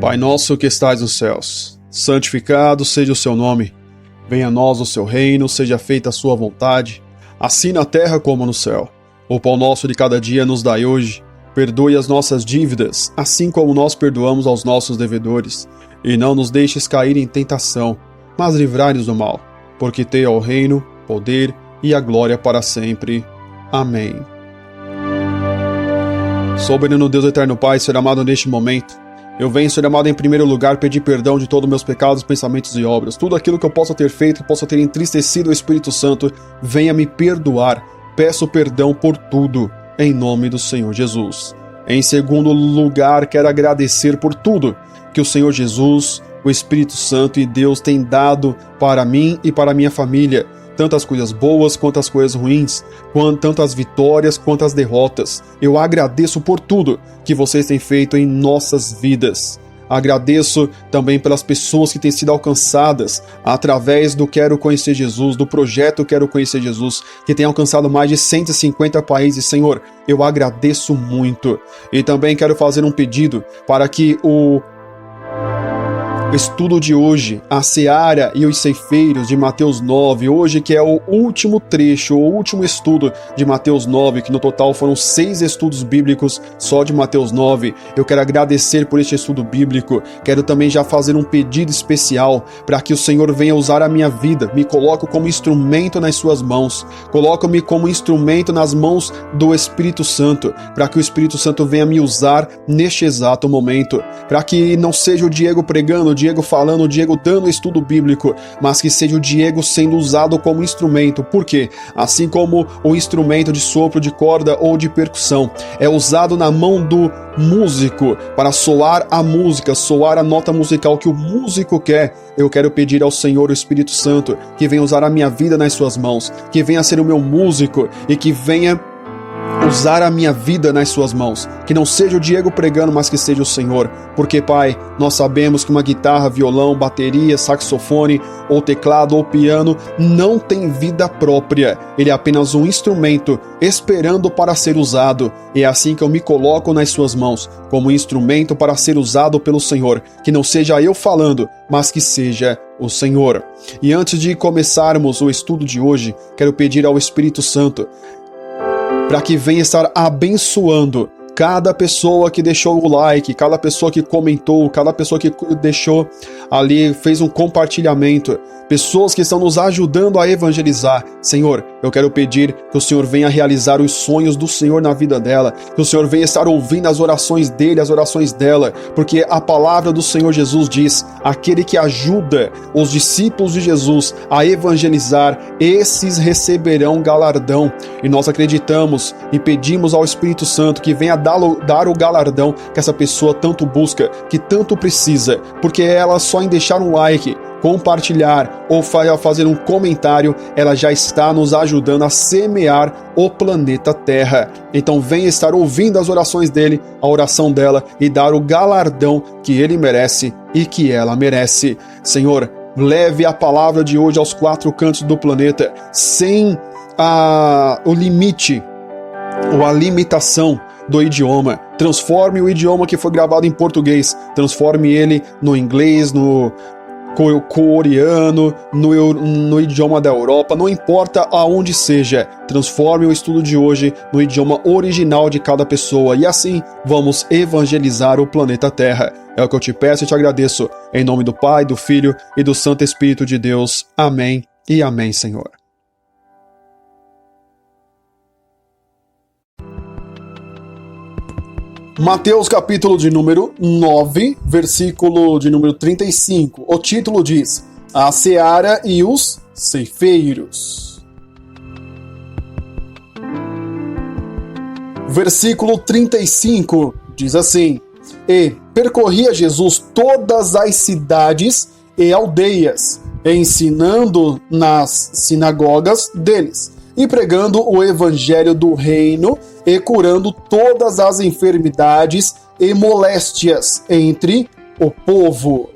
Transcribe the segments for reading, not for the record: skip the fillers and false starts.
Pai nosso que estais nos céus, santificado seja o seu nome. Venha a nós o seu reino, seja feita a sua vontade, assim na terra como no céu. O pão nosso de cada dia nos dai hoje. Perdoe as nossas dívidas, assim como nós perdoamos aos nossos devedores. E não nos deixes cair em tentação, mas livrai-nos do mal. Porque teu é o reino, poder e a glória para sempre. Amém. Soberano Deus eterno Pai, Senhor amado, neste momento, eu venho, Senhor amado, em primeiro lugar, pedir perdão de todos os meus pecados, pensamentos e obras. Tudo aquilo que eu possa ter feito, que possa ter entristecido o Espírito Santo, venha me perdoar. Peço perdão por tudo, em nome do Senhor Jesus. Em segundo lugar, quero agradecer por tudo que o Senhor Jesus, o Espírito Santo e Deus têm dado para mim e para a minha família. Tanto as coisas boas quanto as coisas ruins, tanto as vitórias quanto as derrotas. Eu agradeço por tudo que vocês têm feito em nossas vidas. Agradeço também pelas pessoas que têm sido alcançadas através do Quero Conhecer Jesus, do projeto Quero Conhecer Jesus, que tem alcançado mais de 150 países. Senhor, eu agradeço muito. E também quero fazer um pedido para que o estudo de hoje, a seara e os ceifeiros de Mateus 9, hoje que é o último trecho, o último estudo de Mateus 9, que no total foram 6 estudos bíblicos só de Mateus 9. Eu quero agradecer por este estudo bíblico, quero também já fazer um pedido especial para que o Senhor venha usar a minha vida, me coloco como instrumento nas suas mãos, coloco-me como instrumento nas mãos do Espírito Santo, para que o Espírito Santo venha me usar neste exato momento, para que não seja o Diego pregando, o Diego falando, o Diego dando estudo bíblico, mas que seja o Diego sendo usado como instrumento. Por quê? Assim como o instrumento de sopro, de corda ou de percussão é usado na mão do músico para soar a música, soar a nota musical que o músico quer, eu quero pedir ao Senhor, o Espírito Santo, que venha usar a minha vida nas suas mãos, que venha ser o meu músico e que venha usar a minha vida nas suas mãos, que não seja o Diego pregando, mas que seja o Senhor, porque Pai, nós sabemos que uma guitarra, violão, bateria, saxofone, ou teclado, ou piano, não tem vida própria, ele é apenas um instrumento, esperando para ser usado, e é assim que eu me coloco nas suas mãos, como instrumento para ser usado pelo Senhor, que não seja eu falando, mas que seja o Senhor. E antes de começarmos o estudo de hoje, quero pedir ao Espírito Santo, para que venha estar abençoando cada pessoa que deixou o like, cada pessoa que comentou, cada pessoa que deixou ali, fez um compartilhamento, pessoas que estão nos ajudando a evangelizar. Senhor, eu quero pedir que o Senhor venha realizar os sonhos do Senhor na vida dela, que o Senhor venha estar ouvindo as orações dele, as orações dela, porque a palavra do Senhor Jesus diz, aquele que ajuda os discípulos de Jesus a evangelizar, esses receberão galardão. E nós acreditamos e pedimos ao Espírito Santo que venha dar o galardão que essa pessoa tanto busca, que tanto precisa, porque ela só em deixar um like, compartilhar ou fazer um comentário, ela já está nos ajudando a semear o planeta Terra. Então venha estar ouvindo as orações dele, a oração dela, e dar o galardão que ele merece e que ela merece. Senhor, leve a palavra de hoje aos 4 cantos do planeta, sem o limite ou a limitação do idioma. Transforme o idioma que foi gravado em português, transforme ele no inglês, no coreano, no idioma da Europa, não importa aonde seja, transforme o estudo de hoje no idioma original de cada pessoa, e assim vamos evangelizar o planeta Terra. É o que eu te peço e te agradeço, em nome do Pai, do Filho e do Santo Espírito de Deus. Amém e amém, Senhor. Mateus capítulo de número 9, versículo de número 35. O título diz, a seara e os ceifeiros. Versículo 35 diz assim, e percorria Jesus todas as cidades e aldeias, ensinando nas sinagogas deles, e pregando o evangelho do reino e curando todas as enfermidades e moléstias entre o povo.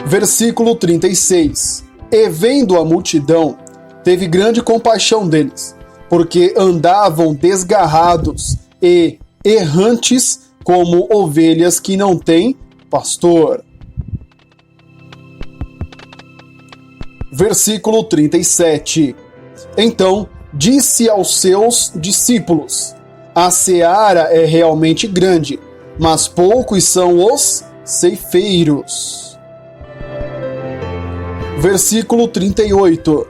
Versículo 36. E vendo a multidão, teve grande compaixão deles, porque andavam desgarrados e errantes como ovelhas que não têm pastor. Versículo 37. Então disse aos seus discípulos: a seara é realmente grande, mas poucos são os ceifeiros. Versículo 38.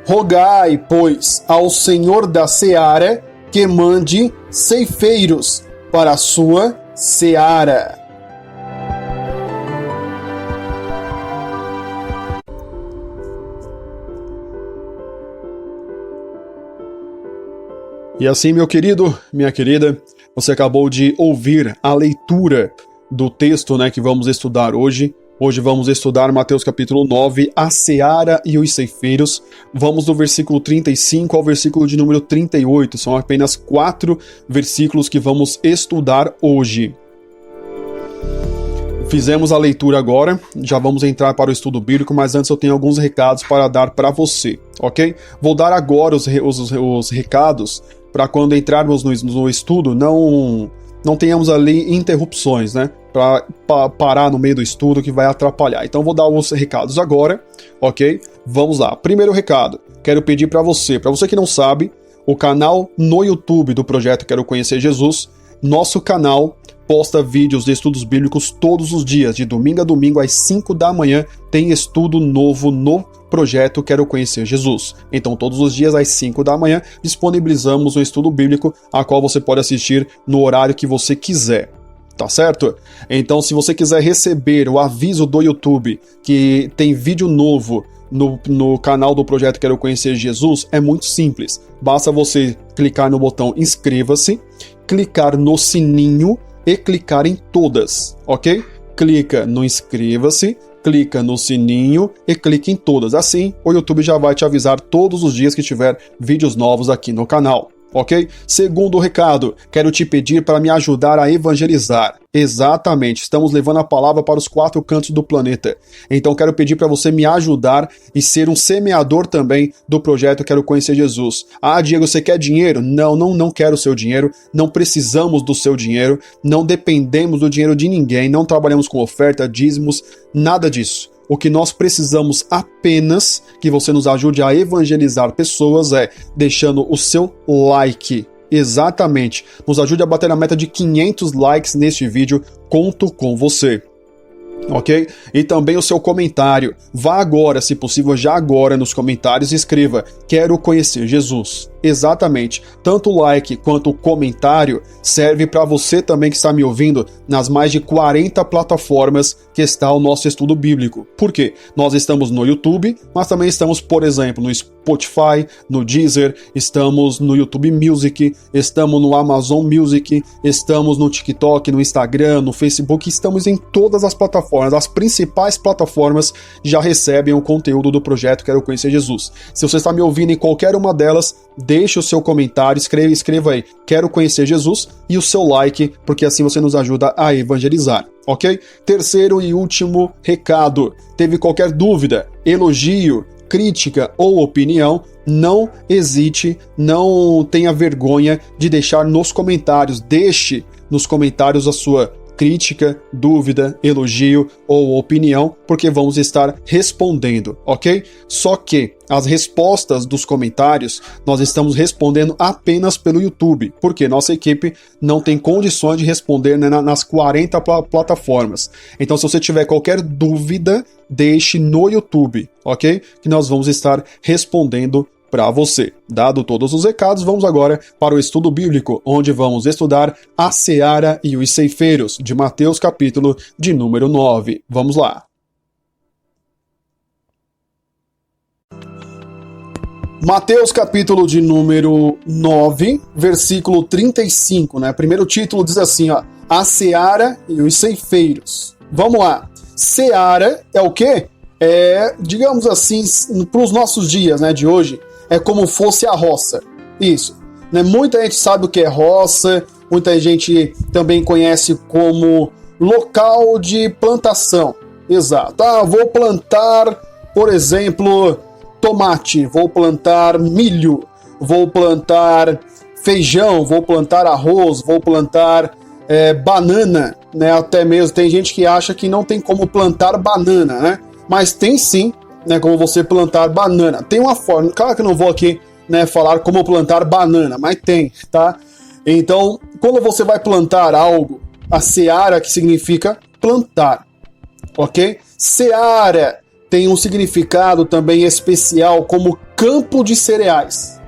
Rogai, pois, ao Senhor da seara que mande ceifeiros para a sua seara. E assim, meu querido, minha querida, você acabou de ouvir a leitura do texto, que vamos estudar hoje. Hoje vamos estudar Mateus capítulo 9, a seara e os ceifeiros. Vamos do versículo 35 ao versículo de número 38. São apenas 4 versículos que vamos estudar hoje. Fizemos a leitura agora, já vamos entrar para o estudo bíblico, mas antes eu tenho alguns recados para dar para você, ok? Vou dar agora os recados para quando entrarmos no estudo não tenhamos ali interrupções, para parar no meio do estudo que vai atrapalhar. Então vou dar os recados agora, ok? Vamos lá. Primeiro recado, quero pedir para você que não sabe, o canal no YouTube do projeto Quero Conhecer Jesus, nosso canal posta vídeos de estudos bíblicos todos os dias, de domingo a domingo às 5 da manhã, tem estudo novo no projeto Quero Conhecer Jesus. Então todos os dias às 5 da manhã disponibilizamos um estudo bíblico, a qual você pode assistir no horário que você quiser. Tá certo? Então, se você quiser receber o aviso do YouTube que tem vídeo novo no canal do projeto Quero Conhecer Jesus, é muito simples. Basta você clicar no botão inscreva-se, clicar no sininho e clicar em todas, ok? Clica no inscreva-se, clica no sininho e clica em todas. Assim, o YouTube já vai te avisar todos os dias que tiver vídeos novos aqui no canal. Ok? Segundo recado, quero te pedir para me ajudar a evangelizar. Exatamente, estamos levando a palavra para os 4 cantos do planeta. Então quero pedir para você me ajudar e ser um semeador também do projeto Quero Conhecer Jesus. Ah, Diego, você quer dinheiro? Não quero o seu dinheiro, não precisamos do seu dinheiro, não dependemos do dinheiro de ninguém, não trabalhamos com oferta, dízimos, nada disso. O que nós precisamos apenas que você nos ajude a evangelizar pessoas é deixando o seu like. Exatamente. Nos ajude a bater a meta de 500 likes neste vídeo. Conto com você. Ok? E também o seu comentário. Vá agora, se possível, já agora nos comentários e escreva: Quero Conhecer Jesus. Exatamente. Tanto o like quanto o comentário serve para você também que está me ouvindo nas mais de 40 plataformas que está o nosso estudo bíblico. Por quê? Nós estamos no YouTube, mas também estamos, por exemplo, no Spotify, no Deezer, estamos no YouTube Music, estamos no Amazon Music, estamos no TikTok, no Instagram, no Facebook, estamos em todas as plataformas. As principais plataformas já recebem o conteúdo do projeto Quero Conhecer Jesus. Se você está me ouvindo em qualquer uma delas, deixe o seu comentário, escreva aí, Quero Conhecer Jesus, e o seu like, porque assim você nos ajuda a evangelizar, ok? Terceiro e último recado, teve qualquer dúvida, elogio, crítica ou opinião, não hesite, não tenha vergonha de deixar nos comentários, deixe nos comentários a sua crítica, dúvida, elogio ou opinião, porque vamos estar respondendo, ok? Só que as respostas dos comentários nós estamos respondendo apenas pelo YouTube, porque nossa equipe não tem condições de responder nas 40 plataformas. Então, se você tiver qualquer dúvida, deixe no YouTube, ok? Que nós vamos estar respondendo para você. Dado todos os recados, vamos agora para o estudo bíblico, onde vamos estudar a seara e os ceifeiros, de Mateus capítulo de número 9. Vamos lá. Mateus capítulo de número 9, versículo 35, Primeiro título diz assim, a seara e os ceifeiros. Vamos lá. Seara é o quê? Digamos assim, para os nossos dias, de hoje, é como fosse a roça. Isso. Muita gente sabe o que é roça, muita gente também conhece como local de plantação. Exato. Vou plantar, por exemplo, tomate, vou plantar milho, vou plantar feijão, vou plantar arroz, vou plantar banana, né? Até mesmo tem gente que acha que não tem como plantar banana, né? Mas tem sim, né, como você plantar banana. Tem uma forma, claro que eu não vou aqui, né, falar como plantar banana, mas tem, tá? Então, quando você vai plantar algo, a seara que significa plantar, ok? Seara tem um significado também especial como campo de cereais.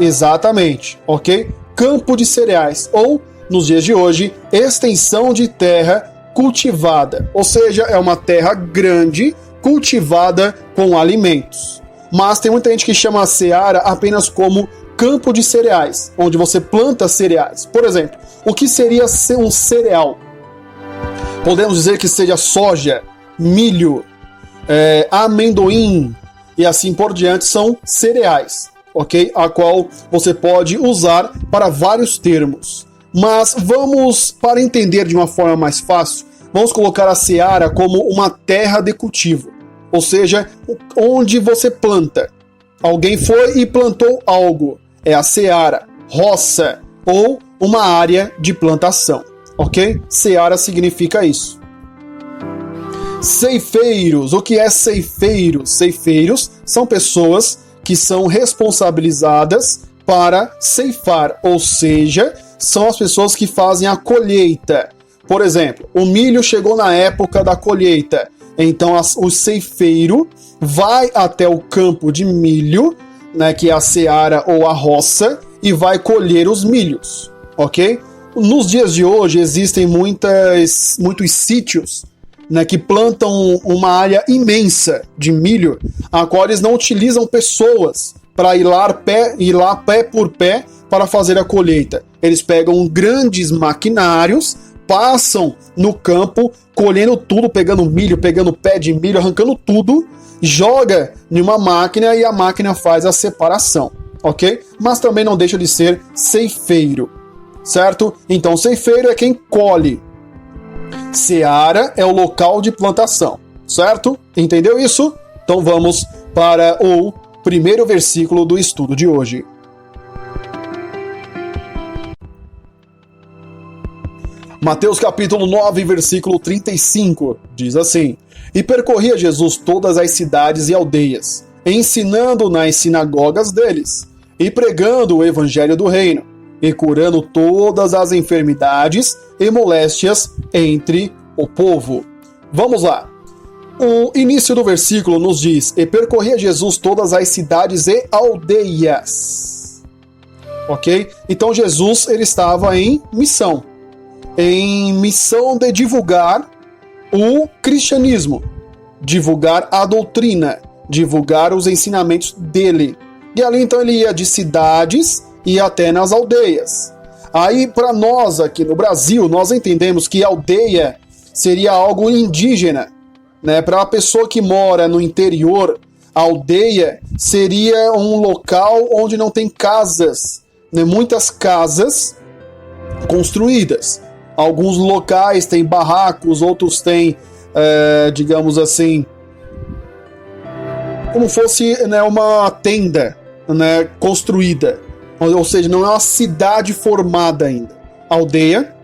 Exatamente, ok? Campo de cereais, ou, nos dias de hoje, extensão de terra cultivada, ou seja, é uma terra grande cultivada com alimentos. Mas tem muita gente que chama a seara apenas como campo de cereais, onde você planta cereais. Por exemplo, o que seria um cereal? Podemos dizer que seja soja, milho, amendoim e assim por diante, são cereais, ok? A qual você pode usar para vários termos. Mas vamos, para entender de uma forma mais fácil, vamos colocar a seara como uma terra de cultivo, ou seja, onde você planta. Alguém foi e plantou algo, é a seara, roça ou uma área de plantação, ok? Seara significa isso. Ceifeiros, o que é ceifeiros? Ceifeiros são pessoas que são responsabilizadas para ceifar, ou seja, são as pessoas que fazem a colheita. Por exemplo, o milho chegou na época da colheita, então o ceifeiro vai até o campo de milho, né, que é a seara ou a roça, e vai colher os milhos, ok? Nos dias de hoje existem muitos sítios, né, que plantam uma área imensa de milho, a qual eles não utilizam pessoas para ir lá pé por pé para fazer a colheita. Eles pegam grandes maquinários, passam no campo, colhendo tudo, pegando milho, pegando pé de milho, arrancando tudo, joga em uma máquina e a máquina faz a separação, ok? Mas também não deixa de ser ceifeiro, certo? Então, ceifeiro é quem colhe. Seara é o local de plantação, certo? Entendeu isso? Então vamos para o primeiro versículo do estudo de hoje. Mateus capítulo 9, versículo 35, diz assim: E percorria Jesus todas as cidades e aldeias, ensinando nas sinagogas deles, e pregando o evangelho do reino, e curando todas as enfermidades e moléstias entre o povo. Vamos lá. O início do versículo nos diz: E percorria Jesus todas as cidades e aldeias. Ok? Então Jesus, ele estava em missão de divulgar o cristianismo, divulgar a doutrina, divulgar os ensinamentos dele. E ali então ele ia de cidades e até nas aldeias. Aí para nós aqui no Brasil, nós entendemos que aldeia seria algo indígena, né? Para a pessoa que mora no interior, a aldeia seria um local onde não tem casas, né? Muitas casas construídas. Alguns locais têm barracos, outros têm, digamos assim, como fosse, né, uma tenda, né, construída. Ou seja, não é uma cidade formada ainda. Aldeia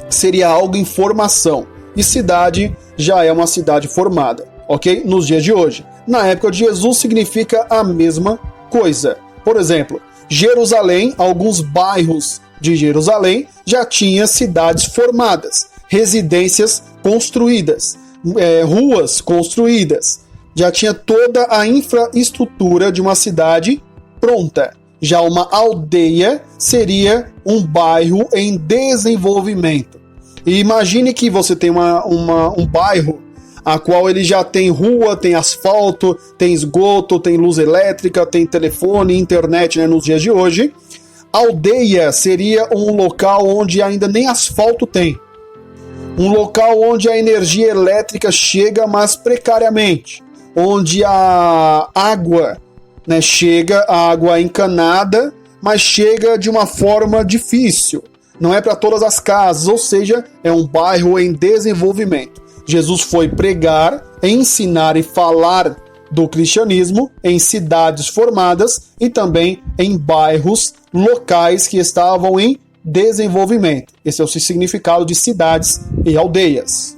seria algo em formação. E cidade já é uma cidade formada, ok? Nos dias de hoje. Na época de Jesus significa a mesma coisa. Por exemplo, Jerusalém, alguns bairros de Jerusalém já tinha cidades formadas, residências construídas, ruas construídas. Já tinha toda a infraestrutura de uma cidade pronta. Já uma aldeia seria um bairro em desenvolvimento. E imagine que você tem um bairro a qual ele já tem rua, tem asfalto, tem esgoto, tem luz elétrica, tem telefone, internet, né, nos dias de hoje. Aldeia seria um local onde ainda nem asfalto tem. Um local onde a energia elétrica chega, mas precariamente. Onde a água, né, chega, a água encanada, mas chega de uma forma difícil. Não é para todas as casas, ou seja, é um bairro em desenvolvimento. Jesus foi pregar, ensinar e falar do cristianismo em cidades formadas e também em bairros locais que estavam em desenvolvimento. Esse é o significado de cidades e aldeias.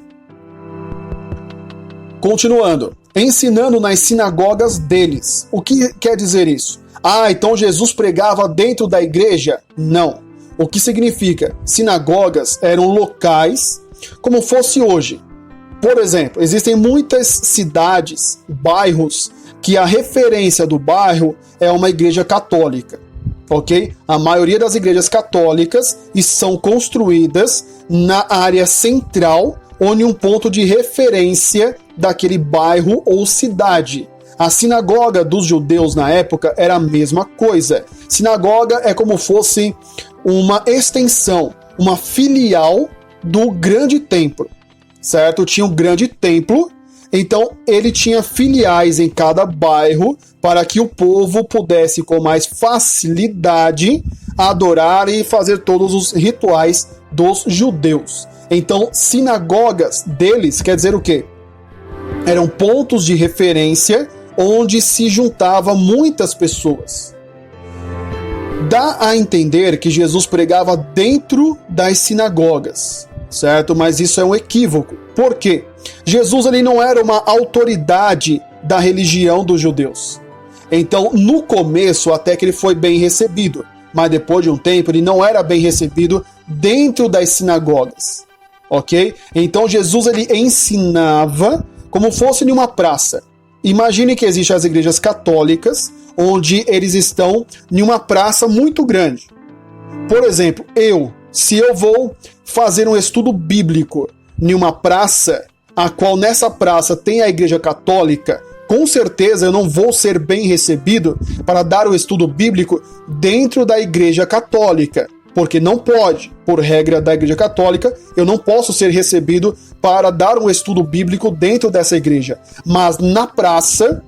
Continuando, ensinando nas sinagogas deles. O que quer dizer isso? Então Jesus pregava dentro da igreja? Não. O que significa? Sinagogas eram locais como fosse hoje. Por exemplo, existem muitas cidades, bairros, que a referência do bairro é uma igreja católica, ok? A maioria das igrejas católicas são construídas na área central, onde um ponto de referência daquele bairro ou cidade. A sinagoga dos judeus na época era a mesma coisa. Sinagoga é como fosse uma extensão, uma filial do grande templo, certo? Tinha um grande templo, então ele tinha filiais em cada bairro para que o povo pudesse com mais facilidade adorar e fazer todos os rituais dos judeus. Então, sinagogas deles quer dizer o quê? Eram pontos de referência onde se juntavam muitas pessoas. Dá a entender que Jesus pregava dentro das sinagogas, certo? Mas isso é um equívoco. Por quê? Jesus ele não era uma autoridade da religião dos judeus. Então, no começo, até que ele foi bem recebido, mas depois de um tempo, ele não era bem recebido dentro das sinagogas, ok? Então, Jesus ele ensinava como fosse em uma praça. Imagine que existem as igrejas católicas, onde eles estão em uma praça muito grande. Por exemplo, se eu vou fazer um estudo bíblico em uma praça, a qual nessa praça tem a igreja católica, com certeza eu não vou ser bem recebido para dar o estudo bíblico dentro da igreja católica, porque não pode, por regra da igreja católica, eu não posso ser recebido para dar um estudo bíblico dentro dessa igreja. Mas na praça,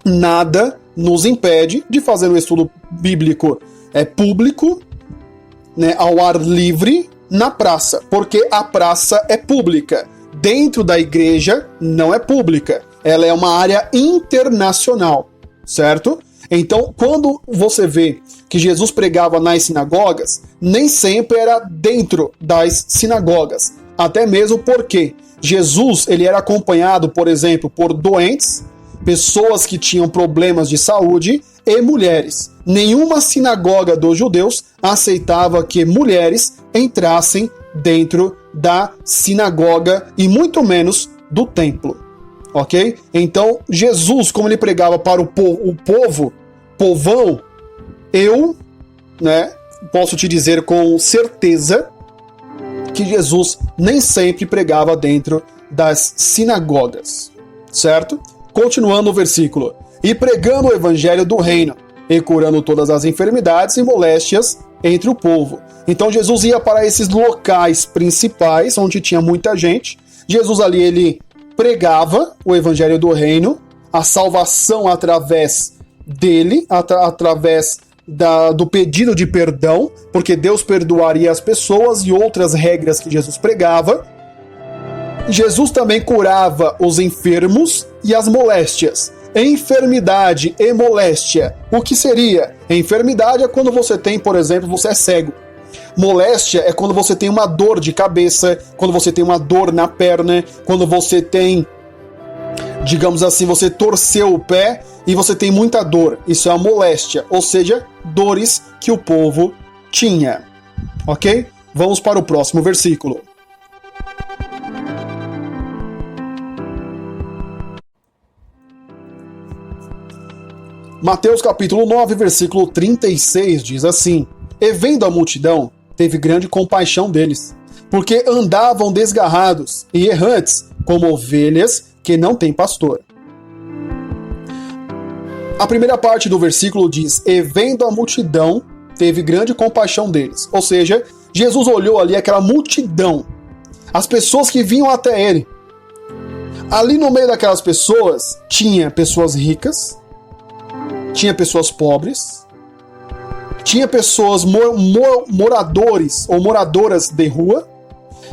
nada nos impede de fazer um estudo bíblico público, né, ao ar livre, na praça, porque a praça é pública. Dentro da igreja não é pública, ela é uma área internacional, certo? Então, quando você vê que Jesus pregava nas sinagogas, nem sempre era dentro das sinagogas, até mesmo porque Jesus ele era acompanhado, por exemplo, por doentes, pessoas que tinham problemas de saúde e mulheres. Nenhuma sinagoga dos judeus aceitava que mulheres entrassem dentro da sinagoga e muito menos do templo, ok? Então, Jesus, como ele pregava para o povão, eu, posso te dizer com certeza que Jesus nem sempre pregava dentro das sinagogas, certo? Continuando o versículo. E pregando o evangelho do reino, e curando todas as enfermidades e moléstias entre o povo. Então Jesus ia para esses locais principais, onde tinha muita gente. Jesus ali, ele pregava o evangelho do reino, a salvação através dele, através do pedido de perdão, porque Deus perdoaria as pessoas e outras regras que Jesus pregava. Jesus também curava os enfermos e as moléstias. Enfermidade e moléstia. O que seria? Enfermidade é quando você tem, por exemplo, você é cego. Moléstia é quando você tem uma dor de cabeça, quando você tem uma dor na perna, quando você tem, digamos assim, você torceu o pé e você tem muita dor. Isso é a moléstia, ou seja, dores que o povo tinha. Ok? Vamos para o próximo versículo. Mateus capítulo 9, versículo 36 diz assim: E vendo a multidão, teve grande compaixão deles, porque andavam desgarrados e errantes, como ovelhas que não têm pastor. A primeira parte do versículo diz: E vendo a multidão, teve grande compaixão deles. Ou seja, Jesus olhou ali aquela multidão, as pessoas que vinham até ele. Ali no meio daquelas pessoas, tinha pessoas ricas, tinha pessoas pobres, tinha pessoas moradores ou moradoras de rua,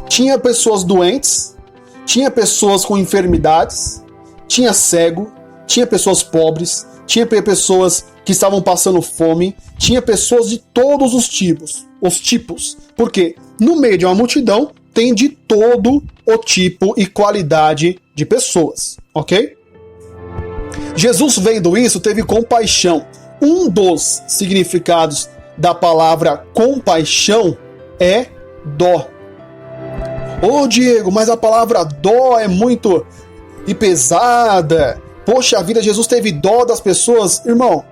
tinha pessoas doentes, tinha pessoas com enfermidades, tinha cego, tinha pessoas pobres, tinha pessoas que estavam passando fome, tinha pessoas de todos os tipos. Porque no meio de uma multidão tem de todo o tipo e qualidade de pessoas, ok? Jesus, vendo isso, teve compaixão. Um dos significados da palavra compaixão é dó. Ô Diego, mas a palavra dó é muito e pesada. Poxa vida, Jesus teve dó das pessoas. Irmão,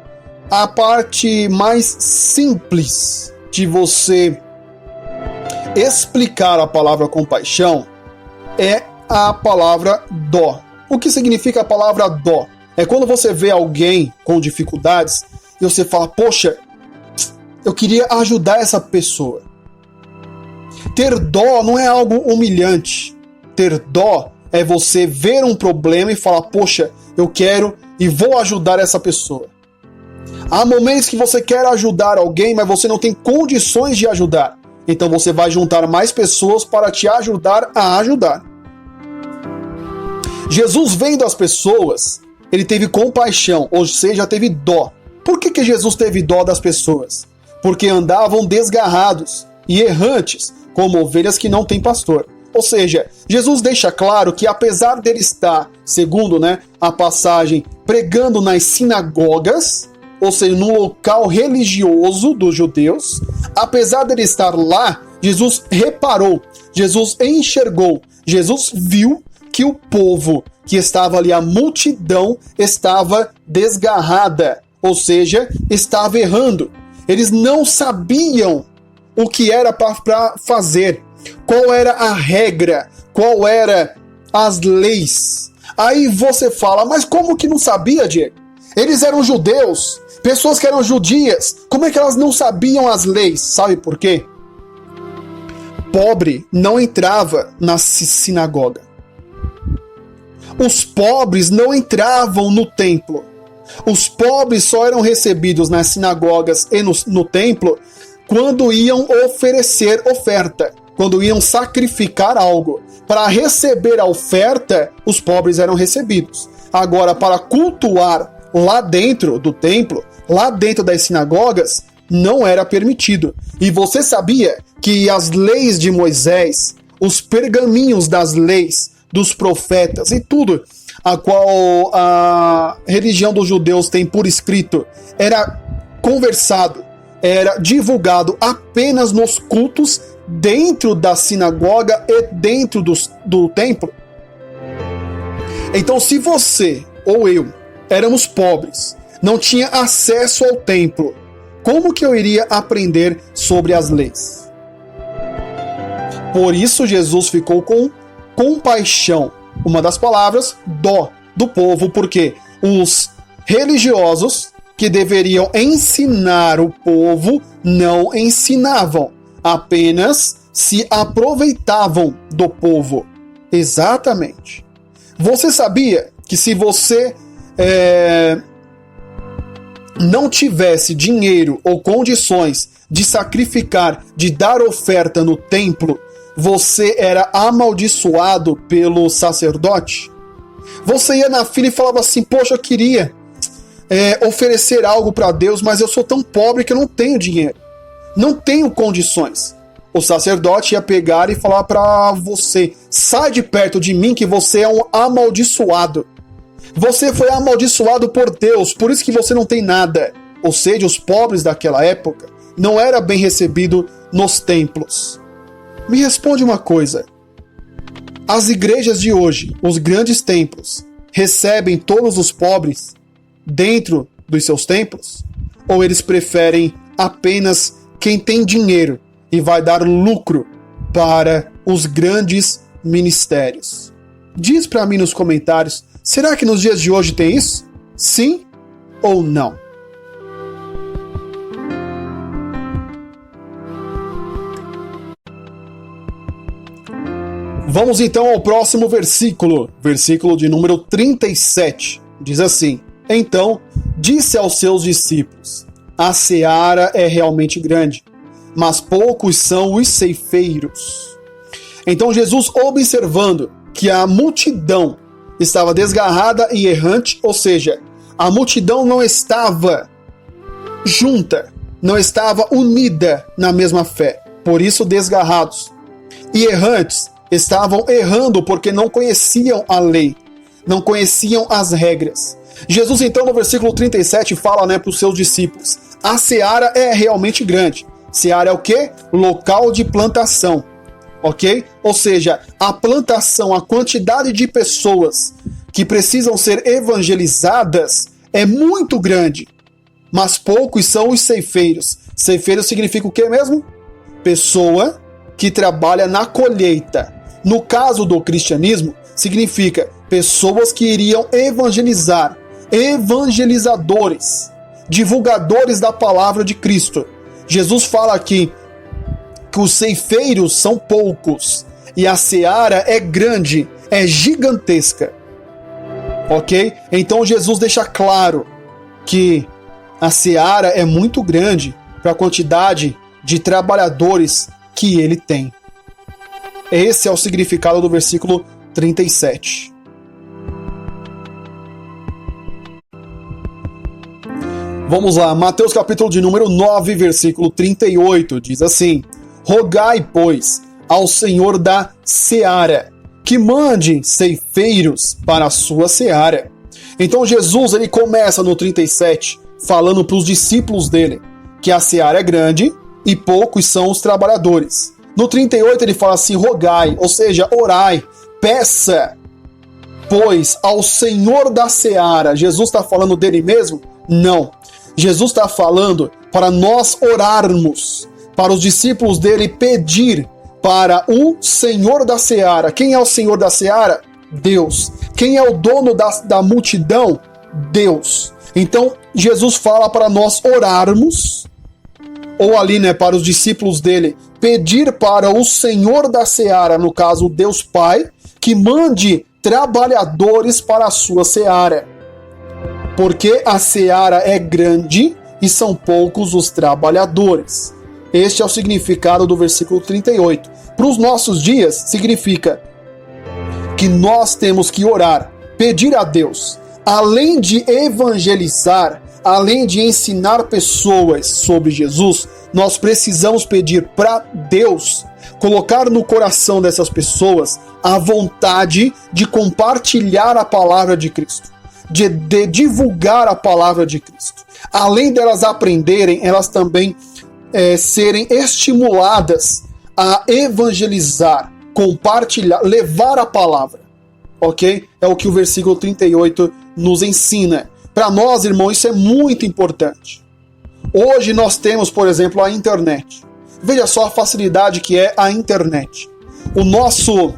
a parte mais simples de você explicar a palavra compaixão é a palavra dó. O que significa a palavra dó? É quando você vê alguém com dificuldades e você fala, poxa, eu queria ajudar essa pessoa. Ter dó não é algo humilhante. Ter dó é você ver um problema e falar, poxa, eu quero e vou ajudar essa pessoa. Há momentos que você quer ajudar alguém, mas você não tem condições de ajudar. Então você vai juntar mais pessoas para te ajudar a ajudar. Jesus, vendo as pessoas, ele teve compaixão, ou seja, teve dó. Por que Jesus teve dó das pessoas? Porque andavam desgarrados e errantes, como ovelhas que não têm pastor. Ou seja, Jesus deixa claro que apesar dele estar, segundo a passagem, pregando nas sinagogas, ou seja, num local religioso dos judeus, apesar dele estar lá, Jesus reparou, Jesus enxergou, Jesus viu que o povo que estava ali, a multidão, estava desgarrada, ou seja, estava errando. Eles não sabiam o que era para fazer, qual era a regra, qual era as leis. Aí você fala, mas como que não sabia, Diego? Eles eram judeus, pessoas que eram judias, como é que elas não sabiam as leis? Sabe por quê? Pobre não entrava na sinagoga. Os pobres não entravam no templo. Os pobres só eram recebidos nas sinagogas e no templo quando iam oferecer oferta, quando iam sacrificar algo. Para receber a oferta, os pobres eram recebidos. Agora, para cultuar lá dentro do templo, lá dentro das sinagogas, não era permitido. E você sabia que as leis de Moisés, os pergaminhos das leis, dos profetas e tudo a qual a religião dos judeus tem por escrito, era conversado, era divulgado apenas nos cultos dentro da sinagoga e dentro do templo. Então, se você ou eu éramos pobres, não tinha acesso ao templo, como que eu iria aprender sobre as leis? Por isso Jesus ficou com compaixão, uma das palavras, dó do povo, porque os religiosos que deveriam ensinar o povo não ensinavam, apenas se aproveitavam do povo. Exatamente. Você sabia que se você não tivesse dinheiro ou condições de sacrificar, de dar oferta no templo, você era amaldiçoado pelo sacerdote? Você ia na fila e falava assim, poxa, eu queria oferecer algo para Deus, mas eu sou tão pobre que eu não tenho dinheiro, não tenho condições. O sacerdote ia pegar e falar para você, sai de perto de mim que você é um amaldiçoado. Você foi amaldiçoado por Deus, por isso que você não tem nada. Ou seja, os pobres daquela época não era bem recebido nos templos. Me responde uma coisa. As igrejas de hoje, os grandes templos, recebem todos os pobres dentro dos seus templos? Ou eles preferem apenas quem tem dinheiro e vai dar lucro para os grandes ministérios? Diz para mim nos comentários, será que nos dias de hoje tem isso? Sim ou não? Vamos então ao próximo versículo, versículo de número 37. Diz assim: Então disse aos seus discípulos: A seara é realmente grande, mas poucos são os ceifeiros. Então Jesus, observando que a multidão estava desgarrada e errante, ou seja, a multidão não estava junta, não estava unida na mesma fé, por isso desgarrados. E errantes, estavam errando porque não conheciam a lei, não conheciam as regras. Jesus então no versículo 37 fala, para os seus discípulos, a seara é realmente grande. Seara é o quê? Local de plantação, ok? Ou seja, a plantação, a quantidade de pessoas que precisam ser evangelizadas é muito grande, mas poucos são os ceifeiros. Ceifeiro significa o quê mesmo? Pessoa que trabalha na colheita. No caso do cristianismo, significa pessoas que iriam evangelizar, evangelizadores, divulgadores da palavra de Cristo. Jesus fala aqui que os ceifeiros são poucos e a seara é grande, é gigantesca. Ok? Então Jesus deixa claro que a seara é muito grande para a quantidade de trabalhadores que ele tem. Esse é o significado do versículo 37. Vamos lá, Mateus capítulo de número 9, versículo 38, diz assim: rogai, pois, ao Senhor da seara, que mande ceifeiros para a sua seara. Então Jesus ele começa no 37 falando para os discípulos dele que a seara é grande e poucos são os trabalhadores. No 38 ele fala assim, rogai, ou seja, orai, peça, pois, ao Senhor da seara. Jesus está falando dele mesmo? Não. Jesus está falando para nós orarmos, para os discípulos dele pedir para o Senhor da seara. Quem é o Senhor da seara? Deus. Quem é o dono da multidão? Deus. Então, Jesus fala para nós orarmos, ou ali, para os discípulos dele, pedir para o Senhor da seara, no caso, Deus Pai, que mande trabalhadores para a sua seara. Porque a seara é grande e são poucos os trabalhadores. Este é o significado do versículo 38. Para os nossos dias, significa que nós temos que orar, pedir a Deus, além de evangelizar, além de ensinar pessoas sobre Jesus, nós precisamos pedir para Deus colocar no coração dessas pessoas a vontade de compartilhar a palavra de Cristo, de divulgar a palavra de Cristo. Além delas aprenderem, elas também serem estimuladas a evangelizar, compartilhar, levar a palavra. Ok? É o que o versículo 38 nos ensina. Para nós, irmãos, isso é muito importante. Hoje nós temos, por exemplo, a internet. Veja só a facilidade que é a internet. O nosso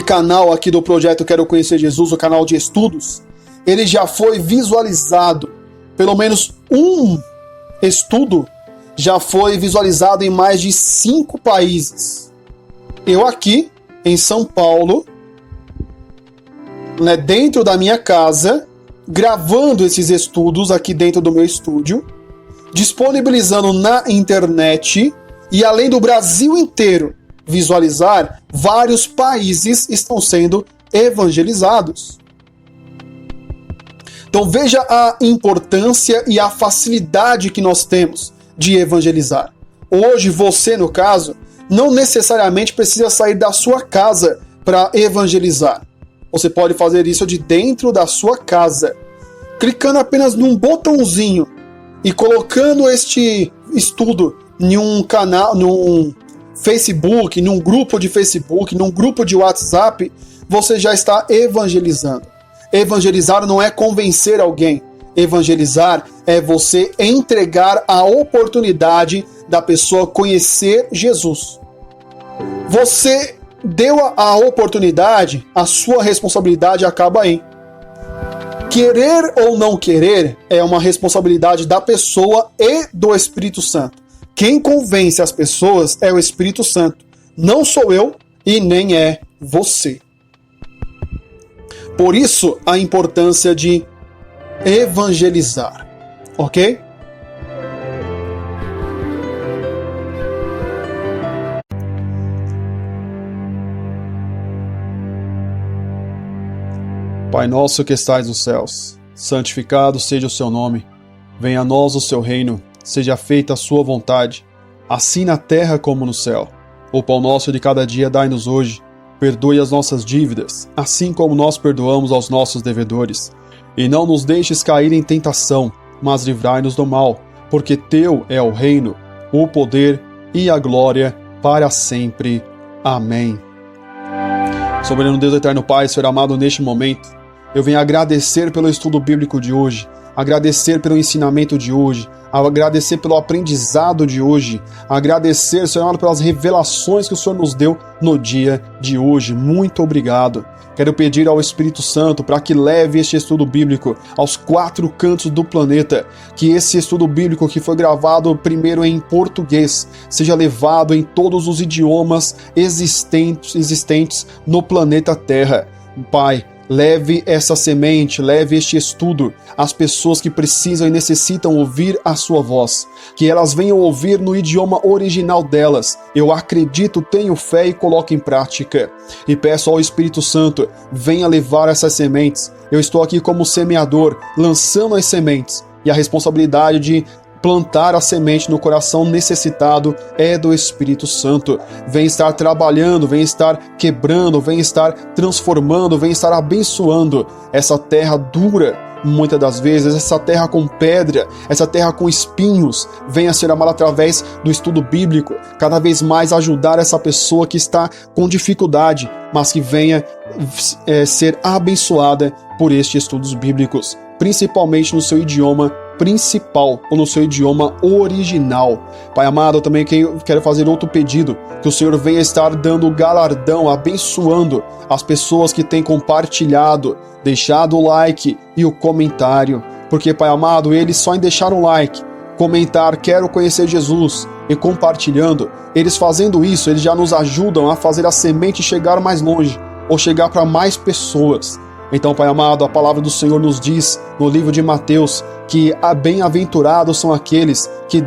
canal aqui do projeto Quero Conhecer Jesus, o canal de estudos, ele já foi visualizado, pelo menos um estudo já foi visualizado em mais de 5 países. Eu aqui, em São Paulo, dentro da minha casa, gravando esses estudos aqui dentro do meu estúdio, disponibilizando na internet e além do Brasil inteiro visualizar, vários países estão sendo evangelizados. Então veja a importância e a facilidade que nós temos de evangelizar. Hoje você, no caso, não necessariamente precisa sair da sua casa para evangelizar. Você pode fazer isso de dentro da sua casa, clicando apenas num botãozinho e colocando este estudo em um canal, num Facebook, num grupo de Facebook, num grupo de WhatsApp, você já está evangelizando. Evangelizar não é convencer alguém. Evangelizar é você entregar a oportunidade da pessoa conhecer Jesus. Você deu a oportunidade, a sua responsabilidade acaba aí. Querer ou não querer é uma responsabilidade da pessoa e do Espírito Santo. Quem convence as pessoas é o Espírito Santo. Não sou eu e nem é você. Por isso, a importância de evangelizar. Ok? Pai nosso que estais nos céus, santificado seja o seu nome. Venha a nós o seu reino, seja feita a sua vontade, assim na terra como no céu. O pão nosso de cada dia dai-nos hoje. Perdoe as nossas dívidas, assim como nós perdoamos aos nossos devedores. E não nos deixes cair em tentação, mas livrai-nos do mal, porque teu é o reino, o poder e a glória para sempre. Amém. Soberano Deus, eterno Pai, Senhor amado, neste momento, eu venho agradecer pelo estudo bíblico de hoje, agradecer pelo ensinamento de hoje, agradecer pelo aprendizado de hoje, agradecer, Senhor amado, pelas revelações que o Senhor nos deu no dia de hoje. Muito obrigado. Quero pedir ao Espírito Santo para que leve este estudo bíblico aos 4 cantos do planeta, que esse estudo bíblico que foi gravado primeiro em português seja levado em todos os idiomas existentes no planeta Terra. Pai, leve essa semente, leve este estudo às pessoas que precisam e necessitam ouvir a sua voz, que elas venham ouvir no idioma original delas. Eu acredito, tenho fé e coloco em prática. E peço ao Espírito Santo, venha levar essas sementes. Eu estou aqui como semeador, lançando as sementes, e a responsabilidade de plantar a semente no coração necessitado é do Espírito Santo. Vem estar trabalhando, vem estar quebrando, vem estar transformando, vem estar abençoando essa terra dura, muitas das vezes, essa terra com pedra, essa terra com espinhos. Venha ser amada através do estudo bíblico, cada vez mais ajudar essa pessoa que está com dificuldade, mas que venha ser abençoada por estes estudos bíblicos, principalmente no seu idioma principal ou no seu idioma original. Pai amado, eu também quero fazer outro pedido, que o Senhor venha estar dando galardão, abençoando as pessoas que têm compartilhado, deixado o like e o comentário, porque, Pai amado, eles só em deixar um like, comentar quero conhecer Jesus e compartilhando, eles fazendo isso, eles já nos ajudam a fazer a semente chegar mais longe ou chegar para mais pessoas. Então, Pai amado, a palavra do Senhor nos diz no livro de Mateus que bem-aventurados são aqueles que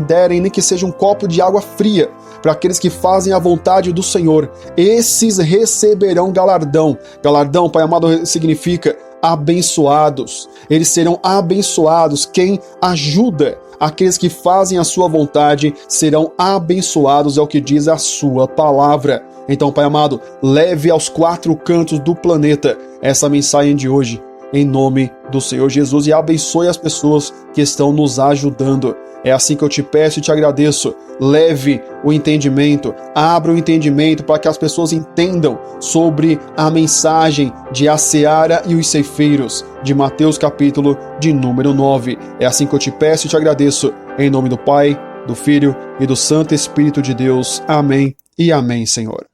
derem nem que seja um copo de água fria para aqueles que fazem a vontade do Senhor. Esses receberão galardão. Galardão, Pai amado, significa abençoados. Eles serão abençoados. Quem ajuda aqueles que fazem a sua vontade serão abençoados, é o que diz a sua palavra. Então, Pai amado, leve aos 4 cantos do planeta essa mensagem de hoje, em nome do Senhor Jesus, e abençoe as pessoas que estão nos ajudando. É assim que eu te peço e te agradeço. Leve o entendimento, abra o entendimento para que as pessoas entendam sobre a mensagem de A Seara e os Ceifeiros, de Mateus capítulo de número 9. É assim que eu te peço e te agradeço, em nome do Pai, do Filho e do Santo Espírito de Deus. Amém e amém, Senhor.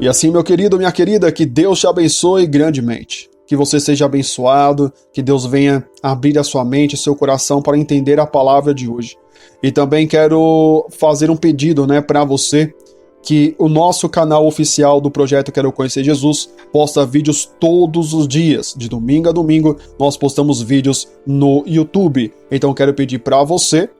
E assim, meu querido, minha querida, que Deus te abençoe grandemente. Que você seja abençoado, que Deus venha abrir a sua mente, seu coração para entender a palavra de hoje. E também quero fazer um pedido, para você, que o nosso canal oficial do projeto Quero Conhecer Jesus posta vídeos todos os dias, de domingo a domingo, nós postamos vídeos no YouTube. Então quero pedir para você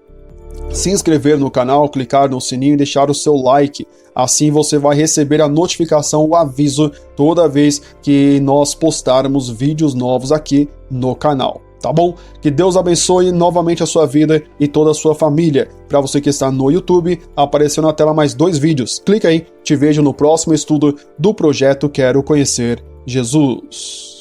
se inscrever no canal, clicar no sininho e deixar o seu like. Assim você vai receber a notificação, o aviso, toda vez que nós postarmos vídeos novos aqui no canal. Tá bom? Que Deus abençoe novamente a sua vida e toda a sua família. Para você que está no YouTube, apareceu na tela mais 2 vídeos. Clica aí, te vejo no próximo estudo do projeto Quero Conhecer Jesus.